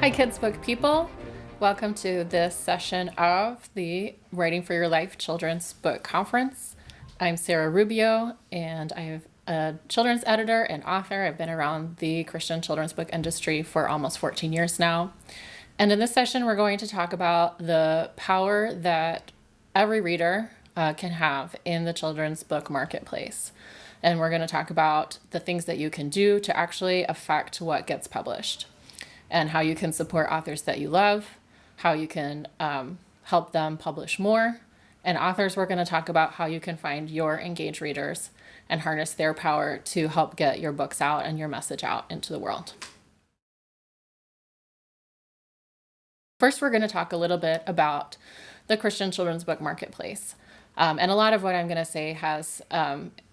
Hi, Kids Book people. Welcome to this session of the Writing for Your Life Children's Book Conference. I'm SRubio, and I'm a children's editor and author. I've been around the Christian children's book industry for almost 14 years now. And in this session, we're going to talk about the power that every reader can have in the children's book marketplace. And we're going to talk about the things that you can do to actually affect what gets published, and how you can support authors that you love, how you can help them publish more. And authors, we're going to talk about how you can find your engaged readers and harness their power to help get your books out and your message out into the world. First, we're going to talk a little bit about the Christian children's book marketplace. And a lot of what I'm going to say has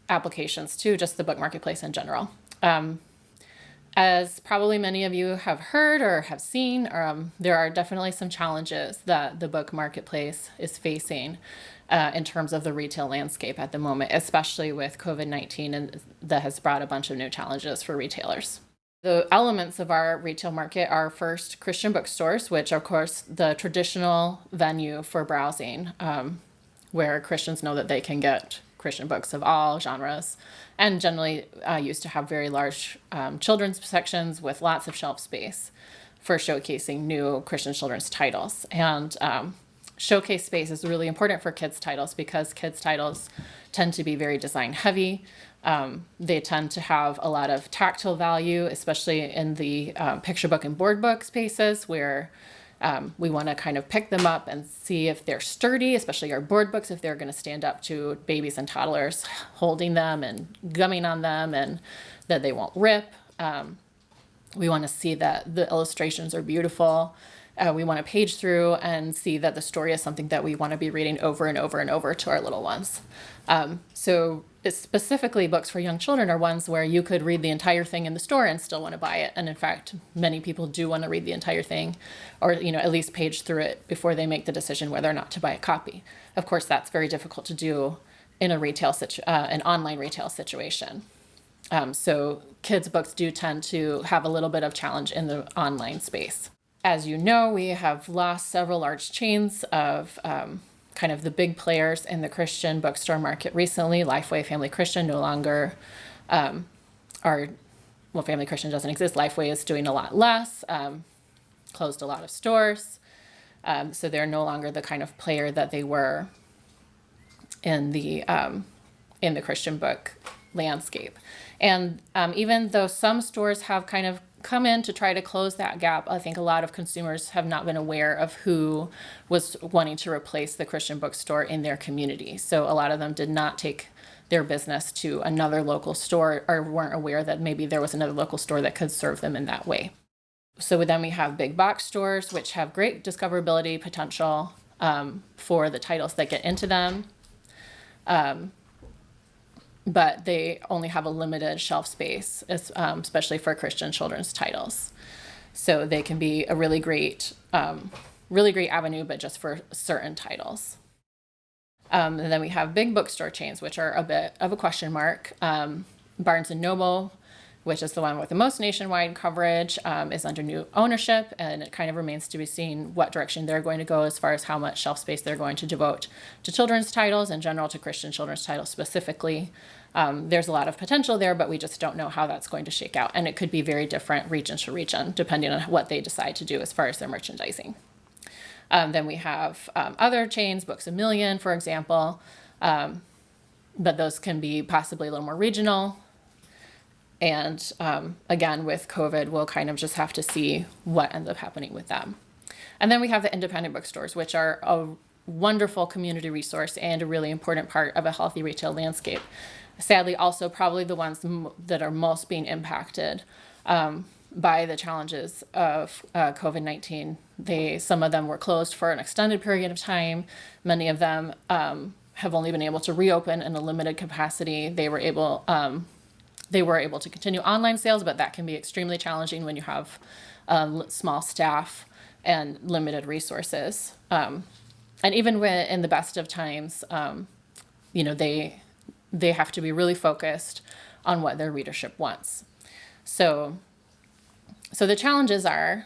applications to just the book marketplace in general. As probably many of you have heard or have seen, there are definitely some challenges that the book marketplace is facing in terms of the retail landscape at the moment, especially with COVID-19, and that has brought a bunch of new challenges for retailers. The elements of our retail market are first Christian bookstores, which of course the traditional venue for browsing, where Christians know that they can get Christian books of all genres, and generally used to have very large children's sections with lots of shelf space for showcasing new Christian children's titles. And showcase space is really important for kids' titles because kids' titles tend to be very design heavy. They tend to have a lot of tactile value, especially in the picture book and board book spaces where we want to kind of pick them up and see if they're sturdy, especially our board books, if they're going to stand up to babies and toddlers holding them and gumming on them, and that they won't rip. We want to see that the illustrations are beautiful. We want to page through and see that the story is something that we want to be reading over and over and over to our little ones. So specifically, books for young children are ones where you could read the entire thing in the store and still want to buy it. And in fact, many people do want to read the entire thing, or at least page through it before they make the decision whether or not to buy a copy. Of course, that's very difficult to do in a an online retail situation. So kids' books do tend to have a little bit of challenge in the online space. As you know, we have lost several large chains of kind of the big players in the Christian bookstore market recently. Lifeway, Family Christian no longer Family Christian doesn't exist. Lifeway is doing a lot less, closed a lot of stores. So they're no longer the kind of player that they were in the Christian book landscape. And even though some stores have kind of come in to try to close that gap, I think a lot of consumers have not been aware of who was wanting to replace the Christian bookstore in their community. So a lot of them did not take their business to another local store, or weren't aware that maybe there was another local store that could serve them in that way. So then we have big box stores, which have great discoverability potential for the titles that get into them. But they only have a limited shelf space, especially for Christian children's titles. So they can be a really great avenue, but just for certain titles. And then we have big bookstore chains, which are a bit of a question mark. Barnes & Noble, which is the one with the most nationwide coverage, is under new ownership, and it kind of remains to be seen what direction they're going to go as far as how much shelf space they're going to devote to children's titles, in general to Christian children's titles specifically. There's a lot of potential there, but we just don't know how that's going to shake out, and it could be very different region to region, depending on what they decide to do as far as their merchandising. Then we have other chains, Books A Million, for example, but those can be possibly a little more regional. And again, with COVID, we'll kind of just have to see what ends up happening with them. And then we have the independent bookstores, which are a wonderful community resource and a really important part of a healthy retail landscape. Sadly, also probably the ones that are most being impacted by the challenges of COVID-19. Some of them were closed for an extended period of time. Many of them have only been able to reopen in a limited capacity. They were able to continue online sales, but that can be extremely challenging when you have small staff and limited resources. And even when in the best of times, they have to be really focused on what their readership wants. So the challenges are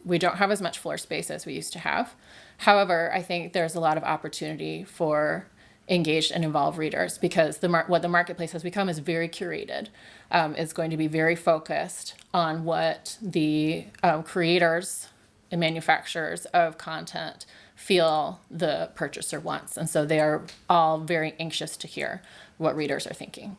we don't have as much floor space as we used to have. However, I think there's a lot of opportunity for engaged and involved readers because what the marketplace has become is very curated. It's going to be very focused on what the creators and manufacturers of content feel the purchaser wants. And so they are all very anxious to hear what readers are thinking.